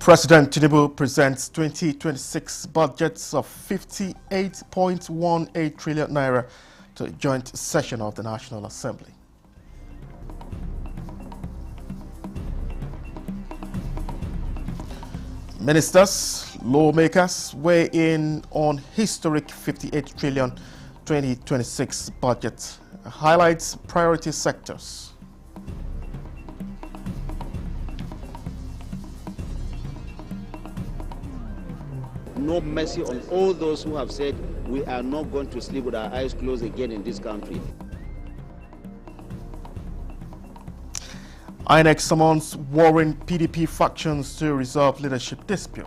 President Tinubu presents 2026 budgets of 58.18 trillion naira to a joint session of the National Assembly. Ministers, lawmakers weigh in on historic 58 trillion 2026 budget, highlights priority sectors. No mercy on all those who have said we are not going to sleep with our eyes closed again in this country. INEC summons warring PDP factions to resolve leadership dispute.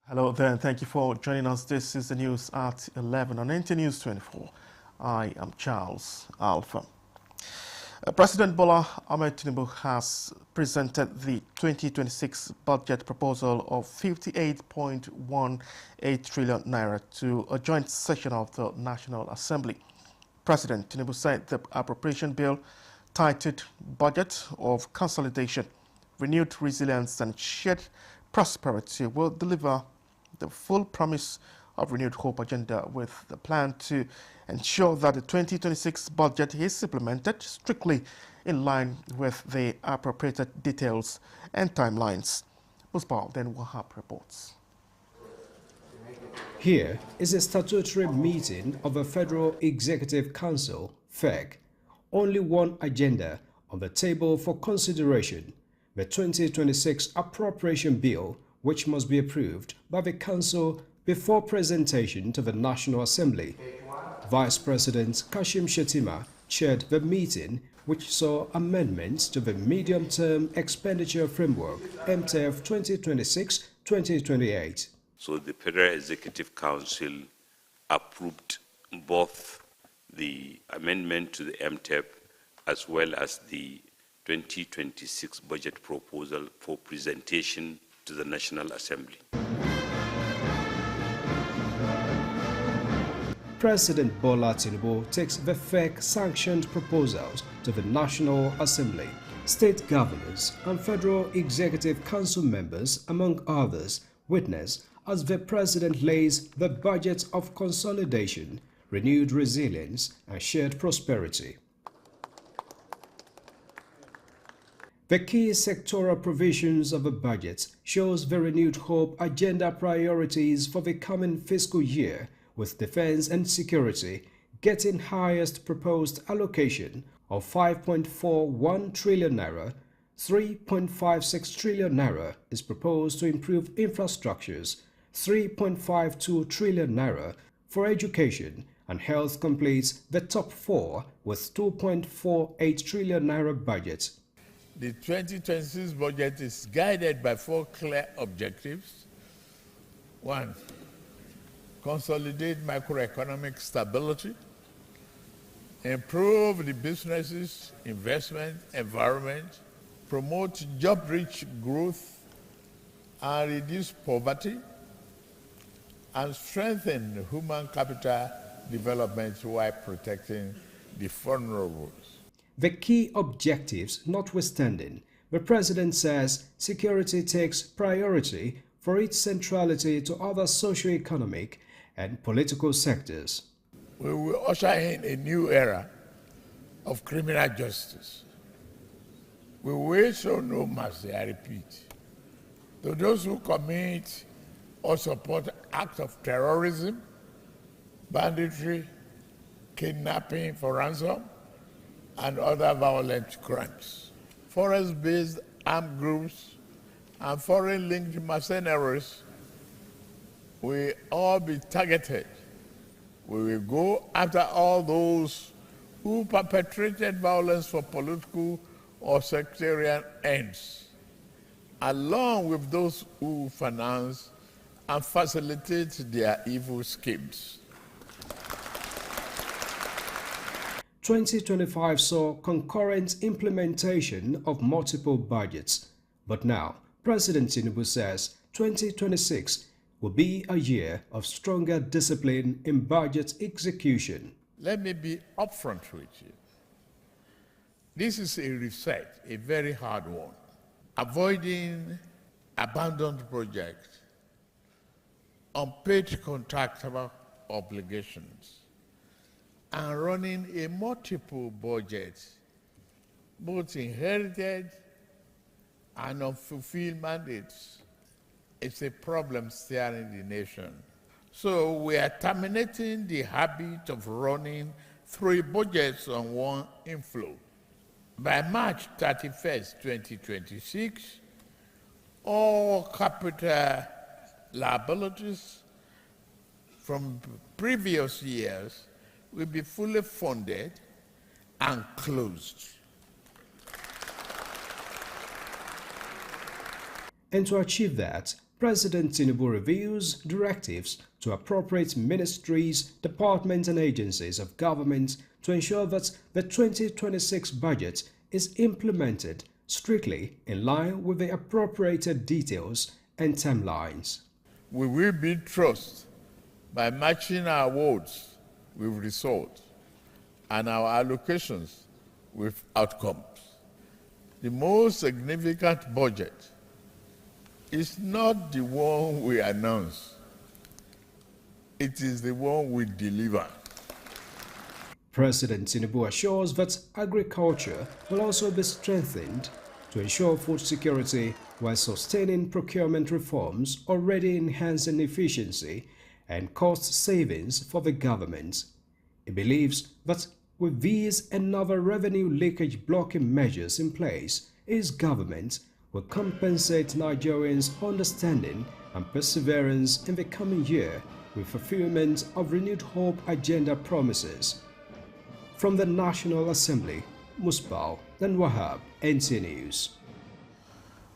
Hello there, and thank you for joining us. This is the news at 11 on NT News 24. I am Charles Alpha. President Bola Ahmed Tinubu has presented the 2026 budget proposal of 58.18 trillion naira to a joint session of the National Assembly. President Tinubu said the appropriation bill, titled Budget of Consolidation, Renewed Resilience and Shared Prosperity, will deliver the full promise of renewed hope agenda, with the plan to ensure that the 2026 budget is implemented strictly in line with the appropriated details and timelines. Musbah then Wahab reports. Here is a statutory meeting of the Federal Executive Council, FEC. Only one agenda on the table for consideration: the 2026 appropriation bill, which must be approved by the Council before presentation to the National Assembly. Vice President Kashim Shettima chaired the meeting, which saw amendments to the Medium-Term Expenditure Framework, MTF 2026-2028. So the Federal Executive Council approved both the amendment to the MTF as well as the 2026 budget proposal for presentation to the National Assembly. President Bola Tinubu takes the FEC-sanctioned proposals to the National Assembly. State governors and Federal Executive Council members, among others, witness as the President lays the budget of consolidation, renewed resilience, and shared prosperity. The key sectoral provisions of the budget shows the renewed hope agenda priorities for the coming fiscal year, with defense and security getting highest proposed allocation of 5.41 trillion naira. 3.56 trillion naira is proposed to improve infrastructures. 3.52 trillion naira for education and health completes the top four with 2.48 trillion naira budget. The 2026 budget is guided by four clear objectives. One, consolidate macroeconomic stability, improve the businesses, investment environment, promote job-rich growth, and reduce poverty, and strengthen human capital development while protecting the vulnerable. The key objectives notwithstanding, the President says security takes priority for its centrality to other socio-economic and political sectors. We will usher in a new era of criminal justice. We will show no mercy, I repeat, to those who commit or support acts of terrorism, banditry, kidnapping for ransom, and other violent crimes. Forest-based armed groups and foreign-linked mercenaries will all be targeted. We will go after all those who perpetrated violence for political or sectarian ends, along with those who finance and facilitate their evil schemes. 2025 saw concurrent implementation of multiple budgets, but now President Tinubu says 2026 will be a year of stronger discipline in budget execution. Let me be upfront with you. This is a reset, a very hard one. Avoiding abandoned projects, unpaid contractual obligations, and running a multiple budget, both inherited and unfulfilled mandates. It's a problem staring the nation. So we are terminating the habit of running 3 budgets on one inflow. By March 31st, 2026, all capital liabilities from previous years will be fully funded and closed. And to achieve that, President Tinubu reviews directives to appropriate ministries, departments and agencies of government to ensure that the 2026 budget is implemented strictly in line with the appropriated details and timelines. We will build trust by matching our words with results and our allocations with outcomes. The most significant budget is not the one we announce. It is the one we deliver. President Tinubu assures that agriculture will also be strengthened to ensure food security while sustaining procurement reforms already enhancing efficiency and cost savings for the government. He believes that with these and other revenue leakage blocking measures in place, his government will compensate Nigerians' understanding and perseverance in the coming year with fulfillment of renewed hope agenda promises. From the National Assembly, Musbal and Wahab, NT News.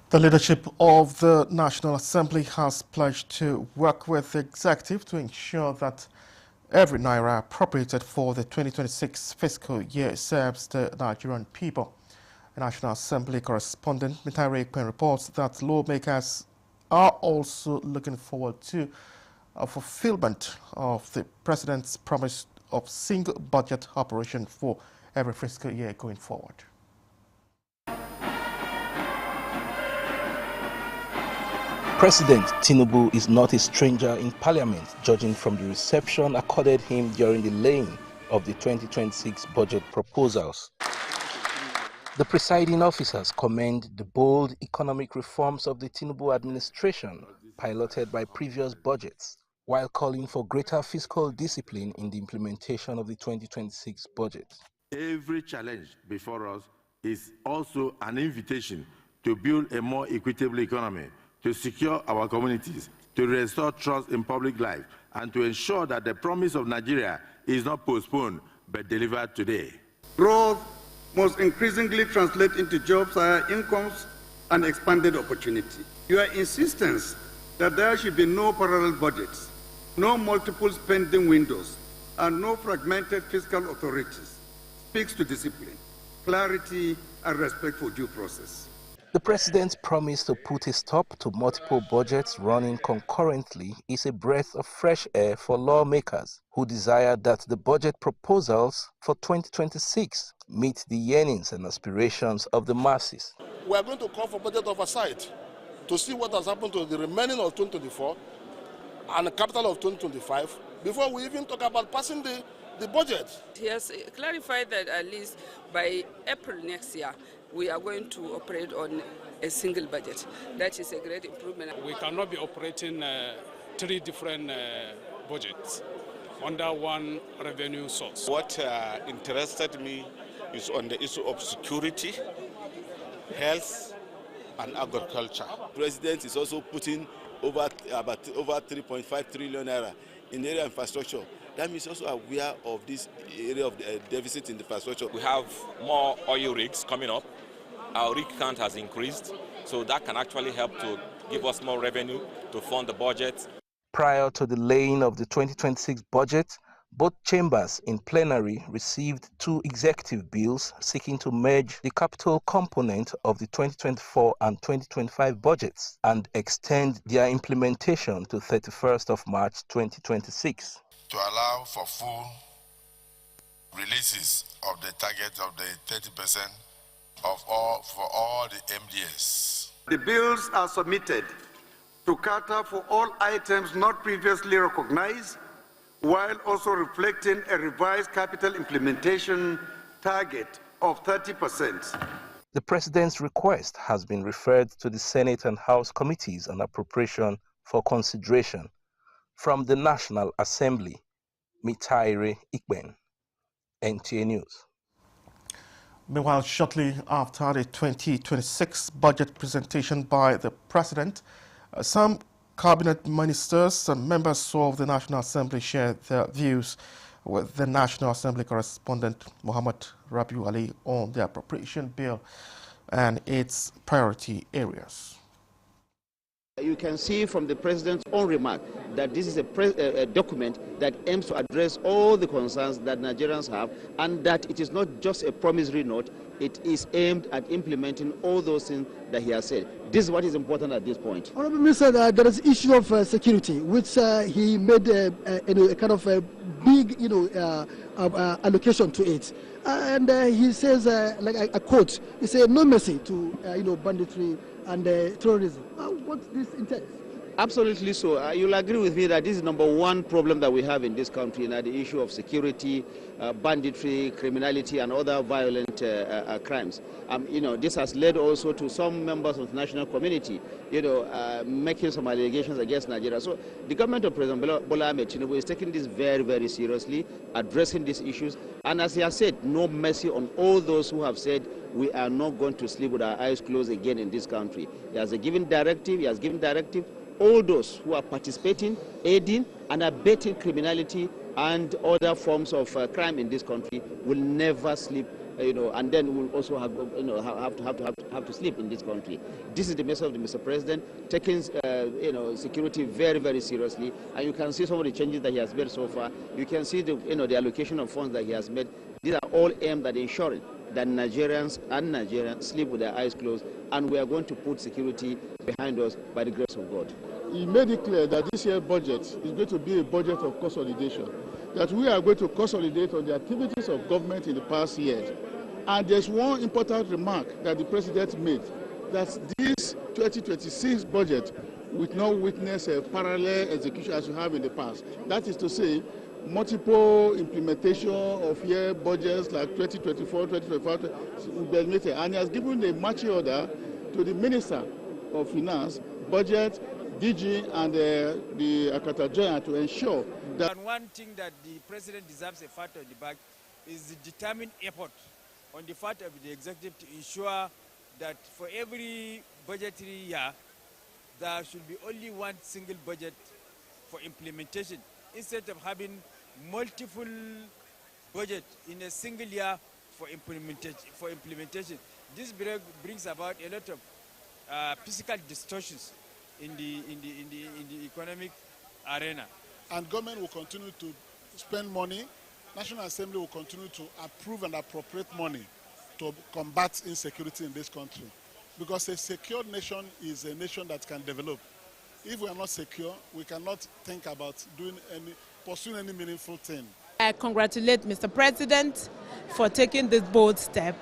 The leadership of the National Assembly has pledged to work with the executive to ensure that every naira appropriated for the 2026 fiscal year serves the Nigerian people. A National Assembly correspondent, Mitari Ekwen, reports that lawmakers are also looking forward to a fulfillment of the President's promise of single budget operation for every fiscal year going forward. President Tinubu is not a stranger in Parliament, judging from the reception accorded him during the laying of the 2026 budget proposals. The presiding officers commend the bold economic reforms of the Tinubu administration, piloted by previous budgets, while calling for greater fiscal discipline in the implementation of the 2026 budget. Every challenge before us is also an invitation to build a more equitable economy, to secure our communities, to restore trust in public life, and to ensure that the promise of Nigeria is not postponed but delivered today. Growth must increasingly translate into jobs, higher incomes, and expanded opportunity. Your insistence that there should be no parallel budgets, no multiple spending windows, and no fragmented fiscal authorities speaks to discipline, clarity, and respect for due process. The President's promise to put a stop to multiple budgets running concurrently is a breath of fresh air for lawmakers who desire that the budget proposals for 2026 meet the yearnings and aspirations of the masses. We are going to call for budget oversight to see what has happened to the remaining of 2024 and the capital of 2025 before we even talk about passing the budget. He has clarified that at least by April next year, we are going to operate on a single budget. That is a great improvement. We cannot be operating 3 different budgets under one revenue source. What interested me is on the issue of security, health, and agriculture. The President is also putting over 3.5 trillion naira in area infrastructure. That means also aware of this area of deficit in the infrastructure. We have more oil rigs coming up. Our rig count has increased, so that can actually help to give us more revenue to fund the budget. Prior to the laying of the 2026 budget, Both chambers in plenary received 2 executive bills seeking to merge the capital component of the 2024 and 2025 budgets and extend their implementation to 31st of March 2026. To allow for full releases of the target of the 30% for all the MDS. The bills are submitted to cater for all items not previously recognized, while also reflecting a revised capital implementation target of 30%. The President's request has been referred to the Senate and House Committees on Appropriation for consideration. From the National Assembly, Mitaire Ikben, NTA News. Meanwhile, shortly after the 2026 budget presentation by the President, some cabinet ministers and members of the National Assembly shared their views with the National Assembly correspondent Muhammad Rabiu Ali on the appropriation bill and its priority areas. You can see from the President's own remark that this is a document that aims to address all the concerns that Nigerians have, and that it is not just a promissory note, it is aimed at implementing all those things that he has said. This is what is important at this point. Honorable Minister, there is issue of security, which he made a kind of a big, allocation to it. And he says, like I quote, he said, no mercy to, banditry and terrorism. What this entails? Absolutely so. You'll agree with me that this is number one problem that we have in this country, the issue of security, banditry, criminality, and other violent crimes. This has led also to some members of the national community, making some allegations against Nigeria. So the government of President Bola Ahmed Tinubu is taking this very, very seriously, addressing these issues. And as he has said, no mercy on all those who have said we are not going to sleep with our eyes closed again in this country. He has given directive. All those who are participating, aiding, and abetting criminality and other forms of crime in this country will never sleep, and then will also have to sleep in this country. This is the message of Mr. President, taking security very, very seriously, and you can see some of the changes that he has made so far. You can see the allocation of funds that he has made. These are all aimed at ensuring that Nigerians sleep with their eyes closed, and we are going to put security behind us by the grace of God. He made it clear that this year's budget is going to be a budget of consolidation, that we are going to consolidate on the activities of government in the past years. And there's one important remark that the President made, that this 2026 budget will not witness a parallel execution as you have in the past. That is to say, multiple implementation of year budgets like 2024, 2025 will be admitted. And he has given a marching order to the Minister of Finance, Budget, DG, and the Akata Joint to ensure that... And one thing that the President deserves a pat on the back is the determined effort on the part of the Executive to ensure that for every budgetary year, there should be only one single budget for implementation, instead of having multiple budgets in a single year for implementation. This brings about a lot of physical distortions in the economic arena. And government will continue to spend money. National Assembly will continue to approve and appropriate money to combat insecurity in this country. Because a secure nation is a nation that can develop. If we are not secure, we cannot think about pursuing any meaningful thing. I congratulate Mr. President for taking this bold step,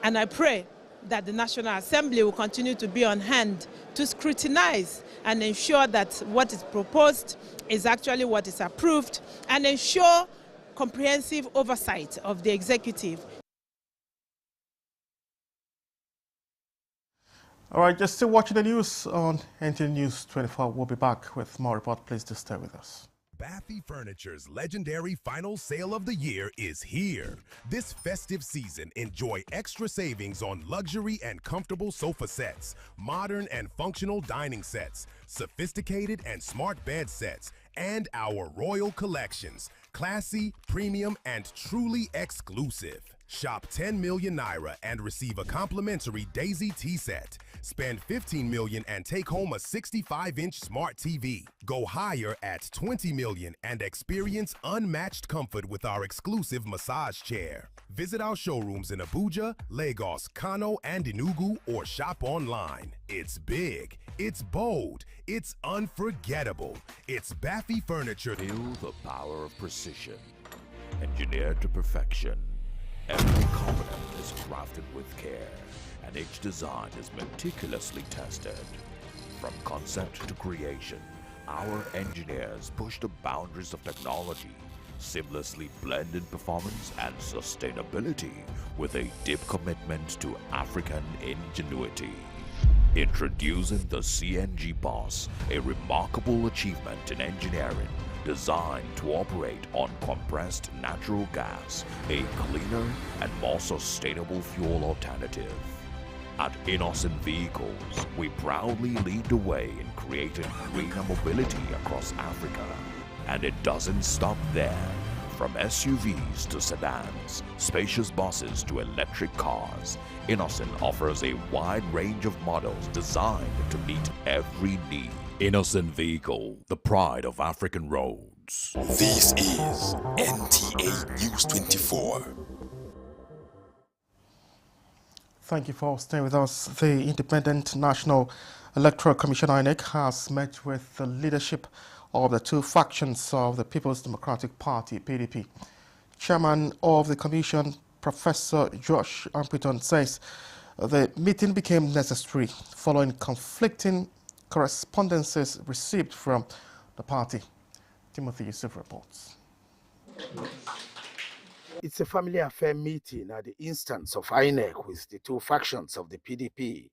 and I pray that the National Assembly will continue to be on hand to scrutinize and ensure that what is proposed is actually what is approved, and ensure comprehensive oversight of the executive. All right, just still watching the news on NTA News 24. We'll be back with more report. Please just stay with us. Bathy Furniture's legendary final sale of the year is here. This festive season, enjoy extra savings on luxury and comfortable sofa sets, modern and functional dining sets, sophisticated and smart bed sets, and our royal collections, classy, premium, and truly exclusive. Shop 10 million naira and receive a complimentary Daisy tea set. Spend 15 million and take home a 65-inch smart TV. Go higher at 20 million and experience unmatched comfort with our exclusive massage chair. Visit our showrooms in Abuja, Lagos, Kano, and Enugu, or shop online. It's big, it's bold, it's unforgettable. It's Baffy Furniture. Feel the power of precision. Engineered to perfection. Every component is crafted with care, and each design is meticulously tested. From concept to creation, our engineers push the boundaries of technology, seamlessly blending performance and sustainability with a deep commitment to African ingenuity. Introducing the CNG Boss, a remarkable achievement in engineering designed to operate on compressed natural gas, a cleaner and more sustainable fuel alternative. At Innocent Vehicles, we proudly lead the way in creating greener mobility across Africa. And it doesn't stop there. From SUVs to sedans, spacious buses to electric cars, Innocent offers a wide range of models designed to meet every need. Innocent Vehicle, the pride of African roads. This is NTA News 24. Thank you for staying with us. The Independent National Electoral Commission INEC has met with the leadership of the two factions of the People's Democratic Party, PDP. Chairman of the Commission, Professor Josh Ampiton, says the meeting became necessary following conflicting correspondences received from the party. Timothy Yusuf reports. It's a family affair meeting at the instance of INEC with the two factions of the PDP.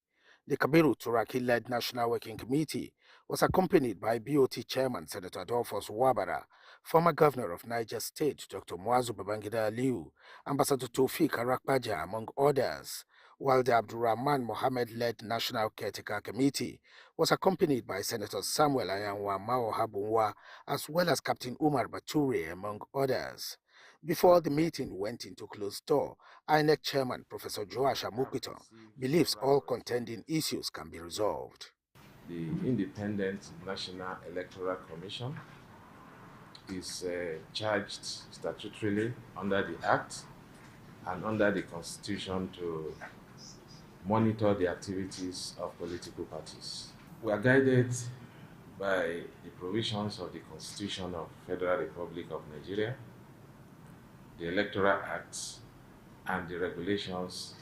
The Kabiru Turaki-led National Working Committee was accompanied by BOT Chairman Senator Adolphus Wabara, former Governor of Niger State Dr. Muazu Babangida Aliyu, Ambassador Tawfiq Arakbaja, among others, while the Abdurrahman Mohammed-led National Caretaker Committee was accompanied by Senators Samuel Ayanwa Mao Habunwa, as well as Captain Umar Bature, among others. Before the meeting went into closed door, INEC Chairman Professor Joash Amukito believes all contending issues can be resolved. The Independent National Electoral Commission is charged statutorily under the Act and under the Constitution to monitor the activities of political parties. We are guided by the provisions of the Constitution of the Federal Republic of Nigeria, the Electoral Act, and the regulations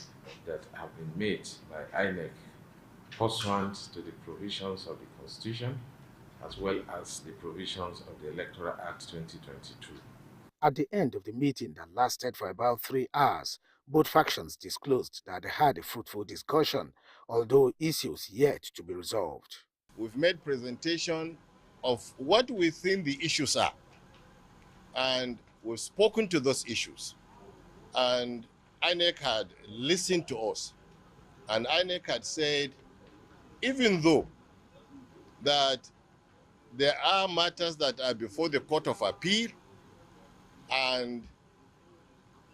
that have been made by INEC pursuant to the provisions of the Constitution as well as the provisions of the Electoral Act 2022. At the end of the meeting that lasted for about 3 hours, both factions disclosed that they had a fruitful discussion, although issues yet to be resolved. We've made presentation of what we think the issues are, and we've spoken to those issues. And INEC had listened to us, and INEC had said, even though that there are matters that are before the Court of Appeal and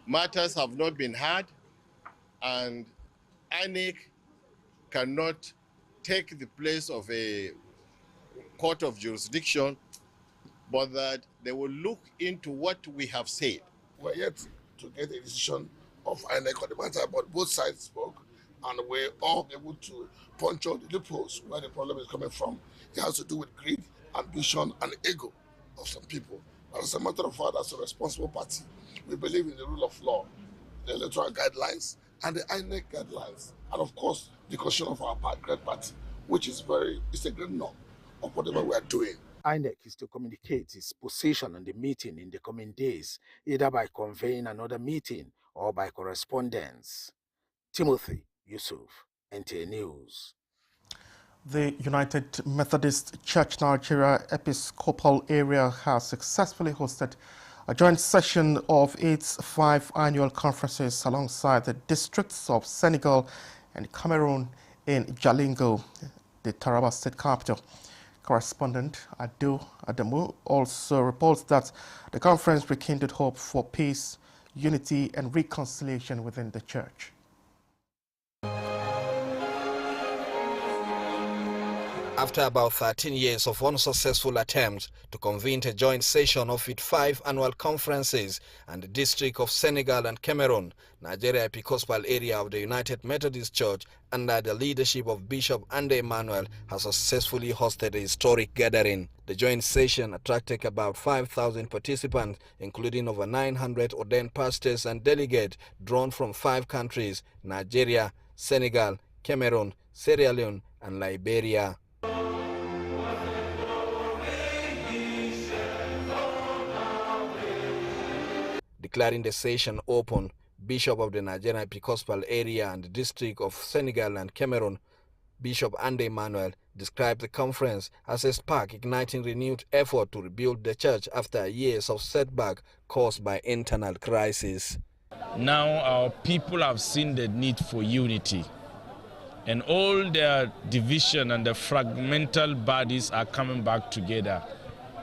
matters have not been heard, and INEC cannot take the place of a court of jurisdiction, but that they will look into what we have said. We're yet to get a decision of INEC on the matter, but both sides spoke, and we're all able to punch out the loopholes where the problem is coming from. It has to do with greed, ambition, and ego of some people. But as a matter of fact, as a responsible party, we believe in the rule of law, the electoral guidelines, and the INEC guidelines, and of course, the constitution of our great party, which is it's a great norm of whatever we are doing. INEC is to communicate its position on the meeting in the coming days, either by convening another meeting or by correspondence. Timothy Yusuf, NTA News. The United Methodist Church Nigeria Episcopal Area has successfully hosted a joint session of its 5 annual conferences alongside the districts of Senegal and Cameroon in Jalingo, the Taraba state capital. Correspondent Ado Adamu also reports that the conference rekindled hope for peace, unity and reconciliation within the church. After about 13 years of unsuccessful attempts to convene a joint session of its 5 annual conferences and the District of Senegal and Cameroon, Nigeria Episcopal area of the United Methodist Church under the leadership of Bishop Ande Emmanuel has successfully hosted a historic gathering. The joint session attracted about 5,000 participants, including over 900 ordained pastors and delegates drawn from 5 countries: Nigeria, Senegal, Cameroon, Sierra Leone, and Liberia. Declaring the session open, Bishop of the Nigerian Episcopal area and the District of Senegal and Cameroon, Bishop Ande Emmanuel, described the conference as a spark igniting renewed effort to rebuild the church after years of setback caused by internal crisis. Now our people have seen the need for unity, and all their division and the fragmental bodies are coming back together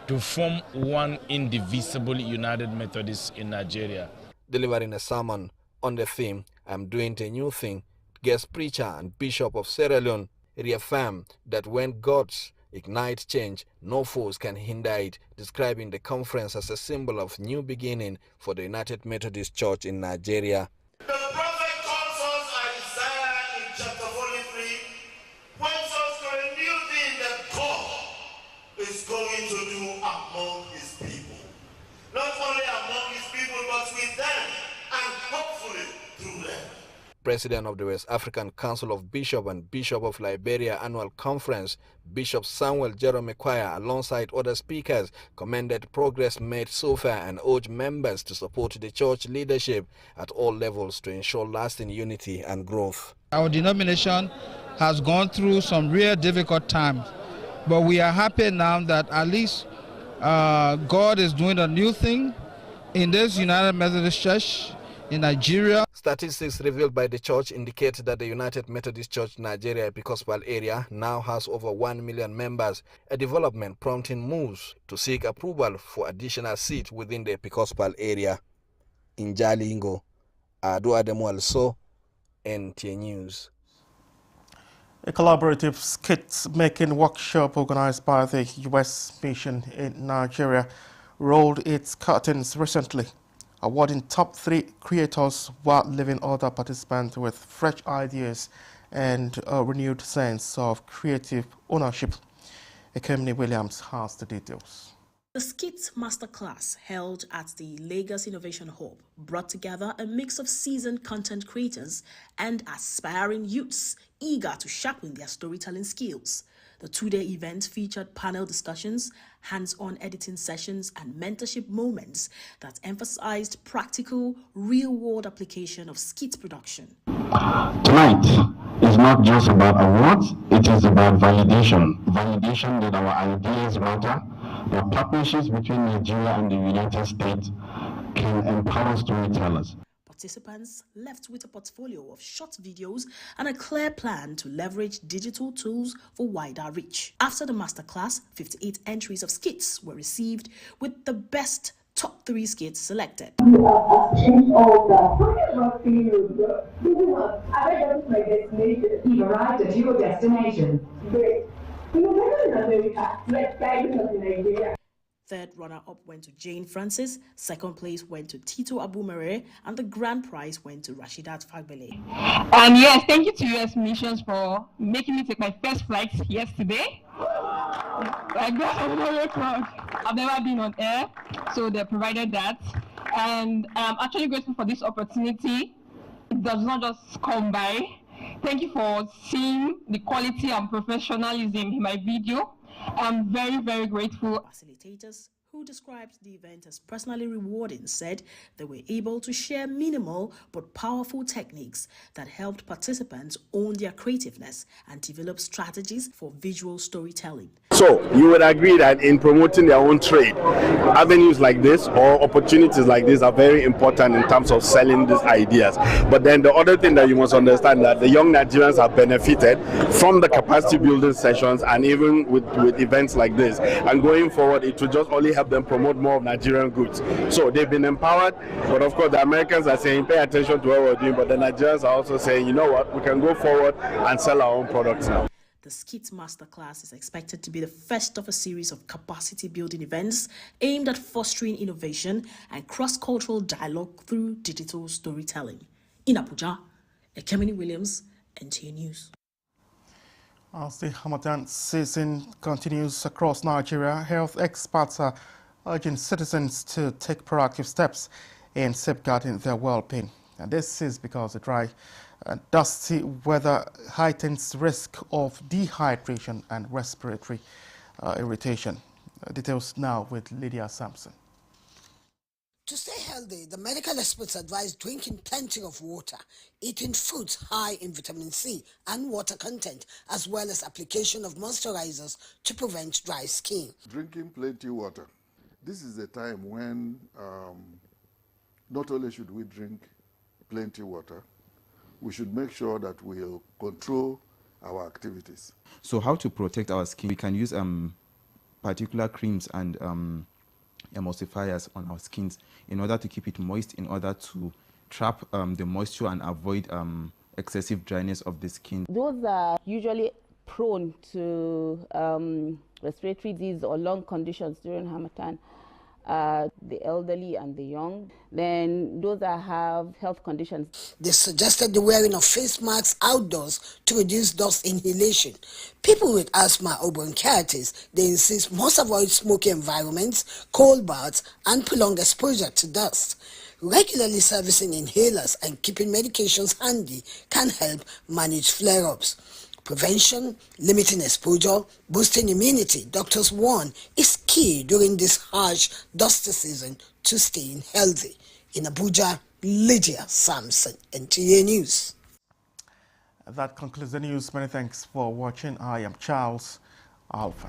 to form one indivisible United Methodist in Nigeria. Delivering a sermon on the theme, "I'm Doing a New Thing," guest preacher and Bishop of Sierra Leone reaffirmed that when God ignites change, no force can hinder it, describing the conference as a symbol of new beginning for the United Methodist Church in Nigeria. The prophet calls us, Isaiah in chapter 43, points us to a new thing that God is going to do among his people. Not only among his people, but with them, and hopefully through them. President of the West African Council of Bishops and Bishop of Liberia Annual Conference, Bishop Samuel Jerome Kwaya, alongside other speakers, commended progress made so far and urged members to support the church leadership at all levels to ensure lasting unity and growth. Our denomination has gone through some real difficult times, but we are happy now that at least God is doing a new thing in this United Methodist Church in Nigeria. Statistics revealed by the church indicate that the United Methodist Church Nigeria Episcopal area now has over 1 million members, a development prompting moves to seek approval for additional seats within the Episcopal area. In Jalingo, Ado Ademo Also, NTA News. A collaborative skit-making workshop organized by the U.S. Mission in Nigeria rolled its curtains recently, awarding top 3 creators while leaving other participants with fresh ideas and a renewed sense of creative ownership. Ekemini Williams has the details. The Skit Masterclass held at the Lagos Innovation Hub brought together a mix of seasoned content creators and aspiring youths eager to sharpen their storytelling skills. The 2-day event featured panel discussions, hands-on editing sessions, and mentorship moments that emphasized practical, real-world application of skit production. Tonight is not just about awards, it is about validation. Validation that our ideas matter, that partnerships between Nigeria and the United States can empower storytellers. Participants left with a portfolio of short videos and a clear plan to leverage digital tools for wider reach. After the masterclass, 58 entries of skits were received, with the best top 3 skits selected. You arrived at your destination. Great. Let's guide us in Nigeria. Third runner-up went to Jane Francis, second place went to Tito Abumere, and the grand prize went to Rashidat Fagbele. Yes, thank you to US Missions for making me take my first flight yesterday. I'm very proud. I've never been on air, so they provided that. And I'm actually grateful for this opportunity. It does not just come by. Thank you for seeing the quality and professionalism in my video. I'm very, very grateful. Facilitators, who described the event as personally rewarding, said they were able to share minimal but powerful techniques that helped participants own their creativeness and develop strategies for visual storytelling. So you would agree that in promoting their own trade, avenues like this or opportunities like this are very important in terms of selling these ideas. But then the other thing that you must understand that the young Nigerians have benefited from the capacity building sessions and even with events like this. And going forward, it will just only help help them promote more of Nigerian goods. So they've been empowered, but of course the Americans are saying pay attention to what we're doing, but the Nigerians are also saying, you know what, we can go forward and sell our own products now. The Skit Masterclass is expected to be the first of a series of capacity-building events aimed at fostering innovation and cross-cultural dialogue through digital storytelling. In Abuja, Ekemini Williams, NTA News. As the Ramadan season continues across Nigeria, health experts are urging citizens to take proactive steps in safeguarding their well-being. And this is because the dry and dusty weather heightens risk of dehydration and respiratory irritation. Details now with Lydia Sampson. To stay healthy, the medical experts advise drinking plenty of water, eating foods high in vitamin C and water content, as well as application of moisturizers to prevent dry skin. Drinking plenty of water. This is a time when not only should we drink plenty of water, we should make sure that we'll control our activities. So how to protect our skin? We can use particular creams and emulsifiers on our skins in order to keep it moist, in order to trap the moisture and avoid excessive dryness of the skin. Those are usually prone to respiratory disease or lung conditions during Harmattan. The elderly and the young, then those that have health conditions. They suggested the wearing of face masks outdoors to reduce dust inhalation. People with asthma or bronchitis, they insist, must avoid smoky environments, cold baths, and prolonged exposure to dust. Regularly servicing inhalers and keeping medications handy can help manage flare-ups. Prevention, limiting exposure, boosting immunity, doctors warn, is key during this harsh dusty season to staying healthy. In Abuja, Lydia Sampson, NTA News. That concludes the news. Many thanks for watching. I am Charles Alpha.